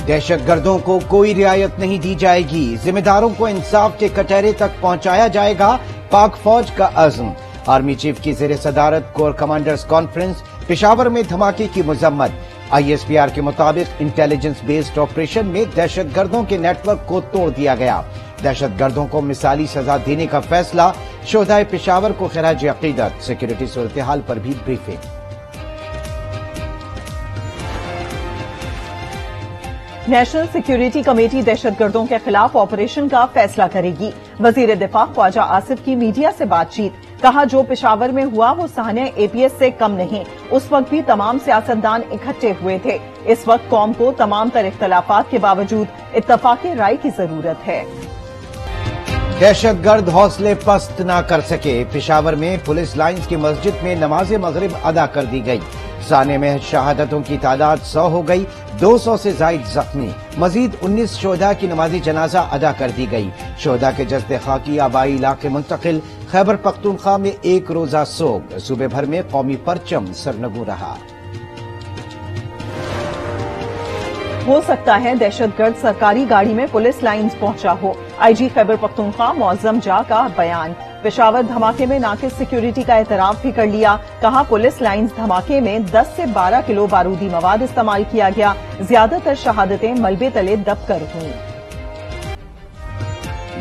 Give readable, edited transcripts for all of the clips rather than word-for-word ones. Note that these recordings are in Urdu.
دہشت گردوں کو کوئی رعایت نہیں دی جائے گی، ذمہ داروں کو انصاف کے کٹہرے تک پہنچایا جائے گا، پاک فوج کا عزم۔ آرمی چیف کی زیر صدارت کور کمانڈرز کانفرنس، پشاور میں دھماکے کی مذمت۔ آئی ایس پی آر کے مطابق انٹیلیجنس بیسڈ آپریشن میں دہشت گردوں کے نیٹ ورک کو توڑ دیا گیا۔ دہشت گردوں کو مثالی سزا دینے کا فیصلہ، شہدائے پشاور کو خراج عقیدت۔ سیکورٹی صورتحال پر بھی بریفنگ۔ نیشنل سیکیورٹی کمیٹی دہشت گردوں کے خلاف آپریشن کا فیصلہ کرے گی۔ وزیر دفاع خواجہ آصف کی میڈیا سے بات چیت، کہا جو پشاور میں ہوا وہ سہانہ اے پی ایس سے کم نہیں، اس وقت بھی تمام سیاستدان اکٹھے ہوئے تھے۔ اس وقت قوم کو تمام تر اختلافات کے باوجود اتفاق رائے کی ضرورت ہے۔ دہشت گرد حوصلے پست نہ کر سکے، پشاور میں پولیس لائنز کی مسجد میں نماز مغرب ادا کر دی گئی۔ سانحے میں شہادتوں کی تعداد 100 ہو گئی، 200 سے زائد زخمی، مزید 19 شہداء کی نماز جنازہ ادا کر دی گئی۔ شہداء کے جسد خاکی آبائی علاقے منتقل۔ خیبر پختونخوا میں ایک روزہ سوگ، صوبے بھر میں قومی پرچم سرنگوں رہا۔ ہو سکتا ہے دہشت گرد سرکاری گاڑی میں پولیس لائنز پہنچا ہو، آئی جی خیبر پختونخوا معظم جا کا بیان۔ پشاور دھماکے میں ناقص سیکیورٹی کا اعتراف بھی کر لیا، کہا پولیس لائنز دھماکے میں 10 سے 12 کلو بارودی مواد استعمال کیا گیا، زیادہ تر شہادتیں ملبے تلے دب کر ہوئیں۔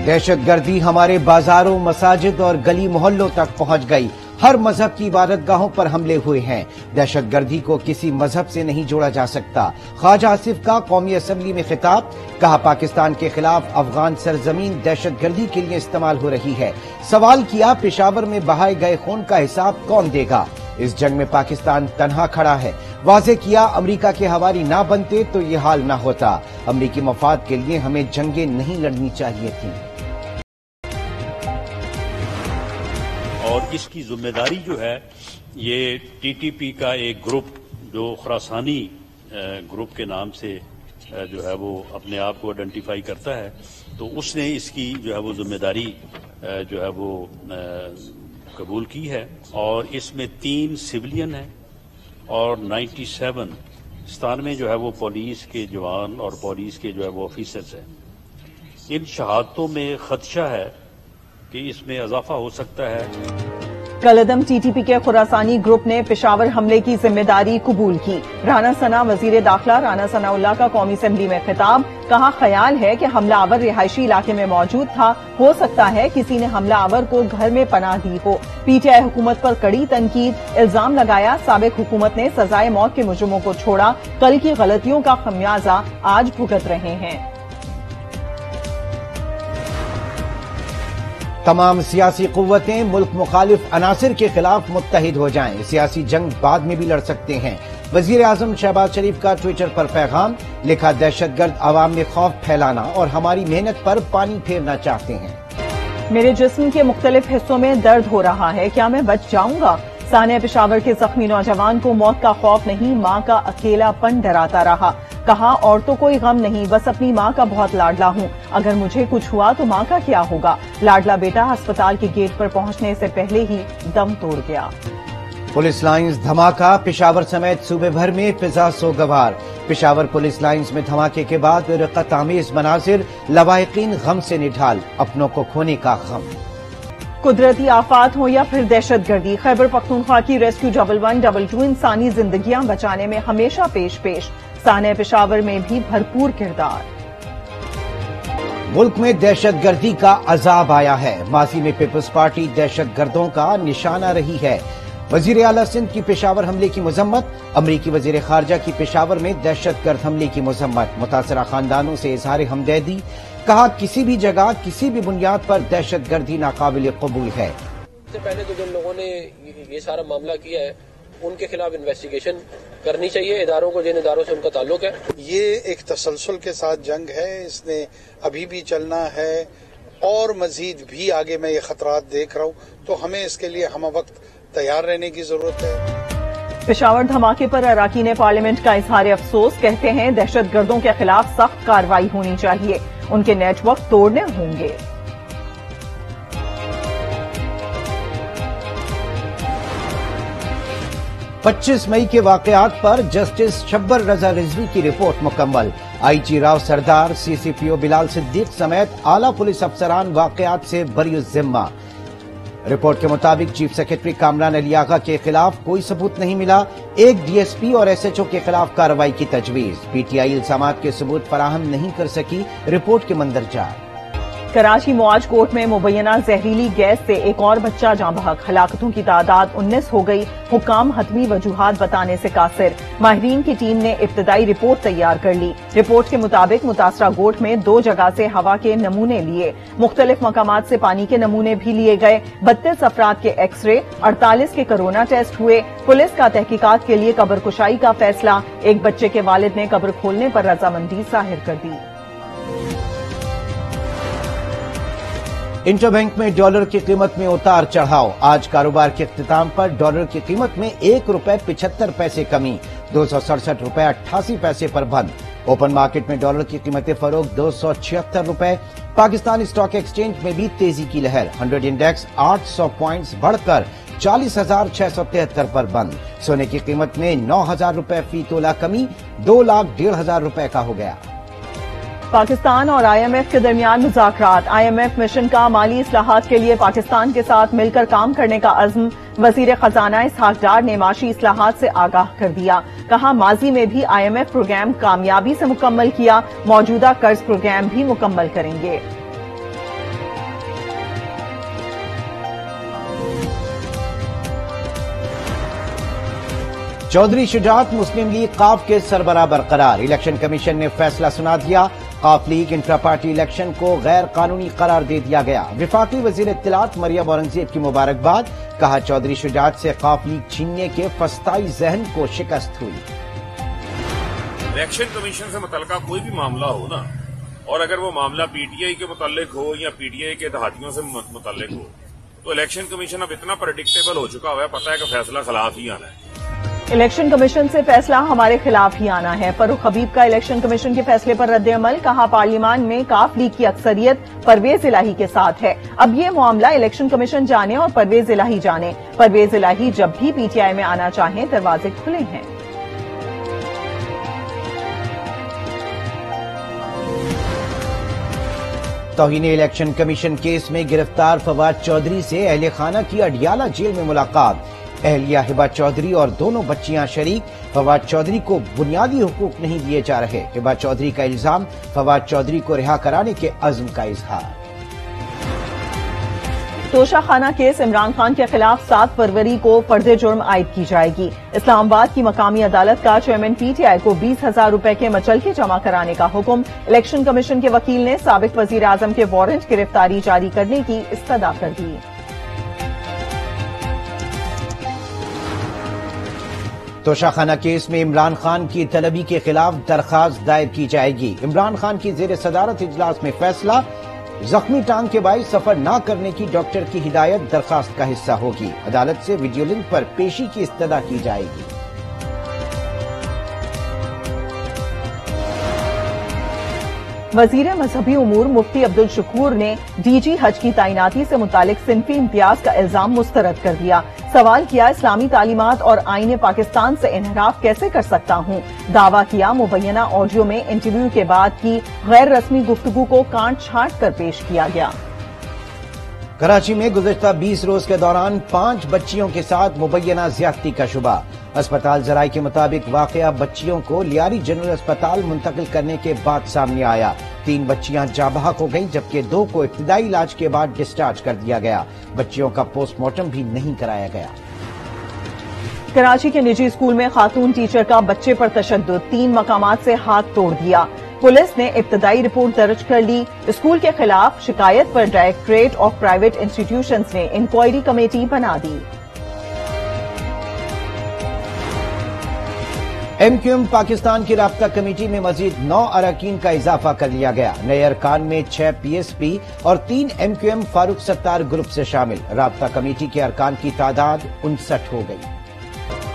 دہشت گردی ہمارے بازاروں، مساجد اور گلی محلوں تک پہنچ گئی، ہر مذہب کی عبادت گاہوں پر حملے ہوئے ہیں۔ دہشت گردی کو کسی مذہب سے نہیں جوڑا جا سکتا۔ خواجہ آصف کا قومی اسمبلی میں خطاب، کہا پاکستان کے خلاف افغان سرزمین دہشت گردی کے لیے استعمال ہو رہی ہے۔ سوال کیا پشاور میں بہائے گئے خون کا حساب کون دے گا؟ اس جنگ میں پاکستان تنہا کھڑا ہے۔ واضح کیا امریکہ کے ہواری نہ بنتے تو یہ حال نہ ہوتا۔ امریکی مفاد کے لیے ہمیں جنگیں نہیں لڑنی چاہیے تھیں۔ اور اس کی ذمہ داری جو ہے یہ ٹی ٹی پی کا ایک گروپ جو خراسانی گروپ کے نام سے جو ہے وہ اپنے آپ کو آئیڈینٹیفائی کرتا ہے، تو اس نے اس کی جو ہے وہ ذمہ داری جو ہے وہ قبول کی ہے، اور اس میں 3 سویلین ہیں اور 97 جو ہے وہ پولیس کے جوان اور پولیس کے جو ہے وہ آفیسرز ہیں۔ ان شہادتوں میں خدشہ ہے کہ اس میں اضافہ ہو سکتا ہے۔ کالعدم ٹی ٹی پی کے خراسانی گروپ نے پشاور حملے کی ذمہ داری قبول کی۔ رانا ثنا وزیر داخلہ رانا ثناء اللہ کا قومی اسمبلی میں خطاب، کہا خیال ہے کہ حملہ آور رہائشی علاقے میں موجود تھا، ہو سکتا ہے کسی نے حملہ آور کو گھر میں پناہ دی ہو۔ پی ٹی آئی حکومت پر کڑی تنقید، الزام لگایا سابق حکومت نے سزائے موت کے مجرموں کو چھوڑا، کل کی غلطیوں کا خمیازہ آج بھگت رہے ہیں۔ تمام سیاسی قوتیں ملک مخالف عناصر کے خلاف متحد ہو جائیں، سیاسی جنگ بعد میں بھی لڑ سکتے ہیں۔ وزیر اعظم شہباز شریف کا ٹویٹر پر پیغام، لکھا دہشت گرد عوام میں خوف پھیلانا اور ہماری محنت پر پانی پھیرنا چاہتے ہیں۔ میرے جسم کے مختلف حصوں میں درد ہو رہا ہے، کیا میں بچ جاؤں گا؟ سانحہ پشاور کے زخمی نوجوان کو موت کا خوف نہیں، ماں کا اکیلا پن ڈراتا رہا، کہا اور تو کوئی غم نہیں، بس اپنی ماں کا بہت لاڈلا ہوں، اگر مجھے کچھ ہوا تو ماں کا کیا ہوگا؟ لاڈلا بیٹا ہسپتال کے گیٹ پر پہنچنے سے پہلے ہی دم توڑ گیا۔ پولیس لائنز دھماکہ، پشاور سمیت صوبے بھر میں فضا سوگوار۔ پشاور پولیس لائنز میں دھماکے کے بعد رقت آمیز مناظر، لواحقین غم سے نڈھال، اپنوں کو کھونے کا غم۔ قدرتی آفات ہوں یا پھر دہشت گردی، خیبر پختونخوا کی ریسکیو 1122 انسانی زندگیاں بچانے میں ہمیشہ پیش سانحہ پشاور میں بھی بھرپور کردار۔ ملک میں دہشت گردی کا عذاب آیا ہے، ماضی میں پیپلز پارٹی دہشت گردوں کا نشانہ رہی ہے۔ وزیر اعلیٰ سندھ کی پشاور حملے کی مذمت، امریکی وزیر خارجہ کی پشاور میں دہشت گرد حملے کی مذمت، متاثرہ خاندانوں سے اظہار ہمدردی، کہا کسی بھی جگہ کسی بھی بنیاد پر دہشت گردی ناقابل قبول ہے۔ اس سے پہلے تو جن لوگوں نے یہ سارا معاملہ کیا ہے ان کے خلاف انویسٹیگیشن کرنی چاہیے، اداروں کو جن اداروں سے ان کا تعلق ہے۔ یہ ایک تسلسل کے ساتھ جنگ ہے، اس نے ابھی بھی چلنا ہے اور مزید بھی آگے میں یہ خطرات دیکھ رہا ہوں، تو ہمیں اس کے لیے ہم وقت تیار رہنے کی ضرورت ہے۔ پشاور دھماکے پر اراکین پارلیمنٹ کا اظہار افسوس، کہتے ہیں دہشت گردوں کے خلاف سخت کارروائی ہونی چاہیے، ان کے نیٹ ورک توڑنے ہوں گے۔ 25 مئی کے واقعات پر جسٹس شبر رضا رضوی کی رپورٹ مکمل، آئی جی راؤ سردار، سی سی پی او بلال صدیق سمیت اعلیٰ پولیس افسران واقعات سے بری الذمہ۔ رپورٹ کے مطابق چیف سیکرٹری کامران علی آغا کے خلاف کوئی ثبوت نہیں ملا، ایک ڈی ایس پی اور ایس ایچ او کے خلاف کارروائی کی تجویز، پی ٹی آئی الزامات کے ثبوت فراہم نہیں کر سکی، رپورٹ کے مندرجہ۔ کراچی معاج کوٹ میں مبینہ زہریلی گیس سے ایک اور بچہ جاں بحق، ہلاکتوں کی تعداد 19 ہو گئی، حکام حتمی وجوہات بتانے سے قاصر، ماہرین کی ٹیم نے ابتدائی رپورٹ تیار کر لی۔ رپورٹ کے مطابق متاثرہ گوٹ میں 2 جگہ سے ہوا کے نمونے لیے، مختلف مقامات سے پانی کے نمونے بھی لیے گئے، 32 افراد کے ایکس رے، 48 کے کرونا ٹیسٹ ہوئے۔ پولیس کا تحقیقات کے لیے قبر کشائی کا فیصلہ، ایک بچے کے والد نے قبر کھولنے پر رضامندی ظاہر کر دی۔ انٹر بینک میں ڈالر کی قیمت میں اتار چڑھاؤ، آج کاروبار کے اختتام پر ڈالر کی قیمت میں 1 روپے 75 پیسے کمی، 267 روپے 88 پیسے پر بند۔ اوپن مارکیٹ میں ڈالر کی قیمت فروخت 276 روپے۔ پاکستان اسٹاک ایکسچینج میں بھی تیزی کی لہر، 100 انڈیکس 800 پوائنٹس بڑھ کر 40,673 پر بند۔ سونے کی قیمت میں 9,000 روپے فی تولہ کمی، 2,01,500 روپے کا ہو گیا۔ پاکستان اور آئی ایم ایف کے درمیان مذاکرات، آئی ایم ایف مشن کا مالی اصلاحات کے لیے پاکستان کے ساتھ مل کر کام کرنے کا عزم، وزیر خزانہ اسحاق ڈار نے معاشی اصلاحات سے آگاہ کر دیا، کہا ماضی میں بھی آئی ایم ایف پروگرام کامیابی سے مکمل کیا، موجودہ قرض پروگرام بھی مکمل کریں گے۔ چودھری شجاعت مسلم لیگ قاف کے سربراہ برقرار، الیکشن کمیشن نے فیصلہ سنا دیا، قاف لیگ انٹرا پارٹی الیکشن کو غیر قانونی قرار دے دیا گیا۔ وفاقی وزیر اطلاعات مریم اورنگزیب کی مبارکباد، کہا چودھری شجاعت سے قاف لیگ چھیننے کے فسطائی ذہن کو شکست ہوئی۔ الیکشن کمیشن سے متعلقہ کوئی بھی معاملہ ہو نا، اور اگر وہ معاملہ پی ٹی آئی کے متعلق ہو یا پی ٹی آئی کے دہاتیوں سے متعلق ہو، تو الیکشن کمیشن اب اتنا پریڈکٹیبل ہو چکا ہوا ہے، پتہ ہے کہ فیصلہ خلاف ہی آنا ہے۔ الیکشن کمیشن سے فیصلہ ہمارے خلاف ہی آنا ہے، فاروق حبیب کا الیکشن کمیشن کے فیصلے پر رد عمل، کہا پارلیمان میں کاف لیگ کی اکثریت پرویز الہی کے ساتھ ہے، اب یہ معاملہ الیکشن کمیشن جانے اور پرویز الہی جانے، پرویز الہی جب بھی پی ٹی آئی میں آنا چاہیں دروازے کھلے ہیں۔ توہین الیکشن کمیشن کیس میں گرفتار فواد چودھری سے اہل خانہ کی اڈیالہ جیل میں ملاقات، اہلیہ ہبہ چودھری اور دونوں بچیاں شریک، فواد چودھری کو بنیادی حقوق نہیں دیے جا رہے، ہبہ چودھری کا الزام، فواد چودھری کو رہا کرانے کے عزم کا اظہار۔ توشہ خانہ کیس، عمران خان کے خلاف 7 فروری کو فرد جرم عائد کی جائے گی، اسلام آباد کی مقامی عدالت کا چیئرمین پی ٹی آئی کو 20,000 روپے کے مچلکے جمع کرانے کا حکم، الیکشن کمیشن کے وکیل نے سابق وزیر اعظم کے وارنٹ گرفتاری جاری کرنے کی استدعا کر دی۔ توشہ خانہ کیس میں عمران خان کی طلبی کے خلاف درخواست دائر کی جائے گی، عمران خان کی زیر صدارت اجلاس میں فیصلہ، زخمی ٹانگ کے باعث سفر نہ کرنے کی ڈاکٹر کی ہدایت درخواست کا حصہ ہوگی، عدالت سے ویڈیو لنک پر پیشی کی استدعا کی جائے گی۔ وزیر مذہبی امور مفتی عبدالشکور نے ڈی جی حج کی تعیناتی سے متعلق صنفی امتیاز کا الزام مسترد کر دیا، سوال کیا اسلامی تعلیمات اور آئین پاکستان سے انحراف کیسے کر سکتا ہوں، دعویٰ کیا مبینہ آڈیو میں انٹرویو کے بعد کی غیر رسمی گفتگو کو کاٹ چھانٹ کر پیش کیا گیا۔ کراچی میں گزشتہ 20 روز کے دوران 5 بچیوں کے ساتھ مبینہ زیادتی کا شبہ، اسپتال ذرائع کے مطابق واقعہ بچیوں کو لیاری جنرل اسپتال منتقل کرنے کے بعد سامنے آیا، 3 بچیاں جاں بحق ہو گئیں جبکہ 2 کو ابتدائی علاج کے بعد ڈسچارج کر دیا گیا، بچیوں کا پوسٹ مارٹم بھی نہیں کرایا گیا۔ کراچی کے نجی اسکول میں خاتون ٹیچر کا بچے پر تشدد، 3 مقامات سے ہاتھ توڑ دیا، پولیس نے ابتدائی رپورٹ درج کر لی، اسکول کے خلاف شکایت پر ڈائریکٹریٹ آف پرائیویٹ انسٹیٹیوشنز نے انکوائری کمیٹی بنا دی۔ ایم کیو ایم پاکستان کی رابطہ کمیٹی میں مزید 9 اراکین کا اضافہ کر لیا گیا، نئے ارکان میں 6 پی ایس پی اور 3 M Q M Farooq Sattar group سے شامل، رابطہ کمیٹی کے ارکان کی تعداد 59 ہو گئی۔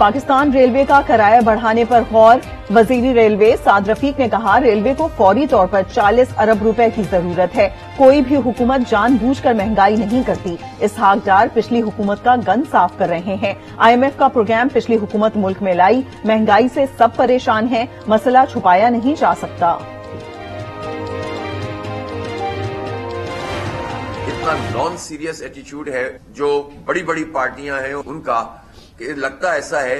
پاکستان ریلوے کا کرایہ بڑھانے پر غور، وزیر ریلوے سعد رفیق نے کہا ریلوے کو فوری طور پر 40 ارب روپے کی ضرورت ہے، کوئی بھی حکومت جان بوجھ کر مہنگائی نہیں کرتی۔ اسحاق ڈار پچھلی حکومت کا گند صاف کر رہے ہیں، IMF کا پروگرام پچھلی حکومت ملک میں لائی، مہنگائی سے سب پریشان ہیں، مسئلہ چھپایا نہیں جا سکتا۔ اتنا نان سیریس ایٹیچیوڈ ہے جو بڑی بڑی پارٹیاں ہیں ان کا، کہ لگتا ایسا ہے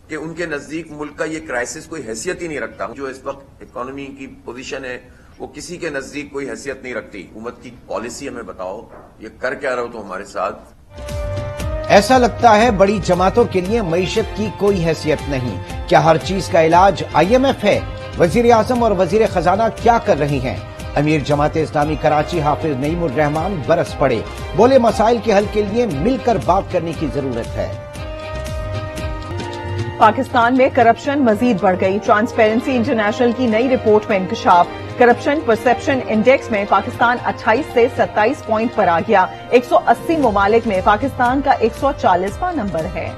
کہ ان کے نزدیک ملک کا یہ کرائسس کوئی حیثیت ہی نہیں رکھتا۔ جو اس وقت اکانومی کی پوزیشن ہے وہ کسی کے نزدیک کوئی حیثیت نہیں رکھتی۔ حکومت کی پالیسی ہمیں بتاؤ، یہ کر کیا رہے ہو تم ہمارے ساتھ؟ ایسا لگتا ہے بڑی جماعتوں کے لیے معیشت کی کوئی حیثیت نہیں۔ کیا ہر چیز کا علاج IMF ہے؟ وزیر اعظم اور وزیر خزانہ کیا کر رہی ہیں؟ امیر جماعت اسلامی کراچی حافظ نعیم الرحمان برس پڑے، بولے مسائل کے حل کے لیے مل کر بات کرنے کی ضرورت ہے۔ پاکستان میں کرپشن مزید بڑھ گئی، ٹرانسپیرنسی انٹرنیشنل کی نئی رپورٹ میں انکشاف، کرپشن پرسپشن انڈیکس میں پاکستان 28 سے 27 پوائنٹ پر آ گیا، 180 ممالک میں پاکستان کا 140واں نمبر ہے۔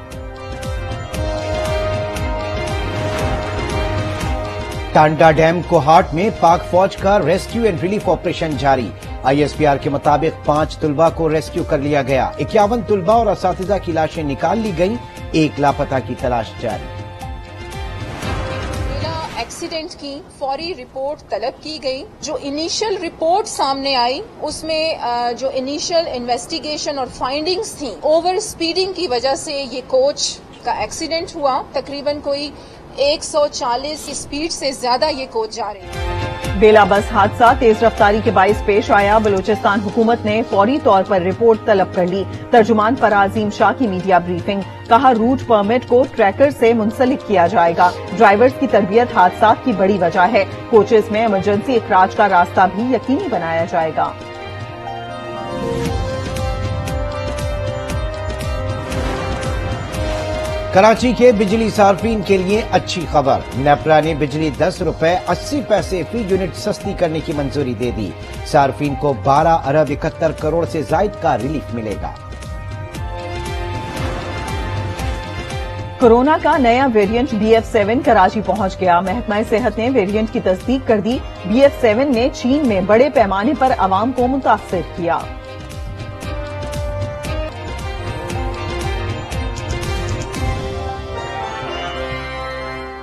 ٹانڈا ڈیم کوہاٹ میں پاک فوج کا ریسکیو اینڈ ریلیف آپریشن جاری، ISPR کے مطابق 5 طلبہ کو ریسکیو کر لیا گیا، 51 طلبہ اور اساتذہ کی لاشیں نکال لی گئیں، ایک لاپتہ کی تلاش جاری۔ ایکسیڈنٹ کی فوری رپورٹ طلب کی گئی، جو انیشل رپورٹ سامنے آئی اس میں جو انیشل انویسٹیگیشن اور فائنڈنگز تھیں، اوور سپیڈنگ کی وجہ سے یہ کوچ کا ایکسیڈنٹ ہوا، تقریباً کوئی 140 کی سپیڈ سے زیادہ یہ کوچ جا رہے ہیں۔ بیلا بس حادثہ تیز رفتاری کے باعث پیش آیا، بلوچستان حکومت نے فوری طور پر رپورٹ طلب کر لی، ترجمان پرعظیم شاہ کی میڈیا بریفنگ، کہا روٹ پرمٹ کو ٹریکر سے منسلک کیا جائے گا، ڈرائیورز کی تربیت حادثات کی بڑی وجہ ہے، کوچز میں ایمرجنسی اخراج کا راستہ بھی یقینی بنایا جائے گا۔ کراچی کے بجلی صارفین کے لیے اچھی خبر، نیپرا نے بجلی 10 روپے 80 پیسے فی یونٹ سستی کرنے کی منظوری دے دی، صارفین کو 12 ارب 71 کروڑ سے زائد کا ریلیف ملے گا۔ کورونا کا نیا ویریئنٹ BF7 کراچی پہنچ گیا، محکمہ صحت نے ویریئنٹ کی تصدیق کر دی، BF7 نے چین میں بڑے پیمانے پر عوام کو متاثر کیا۔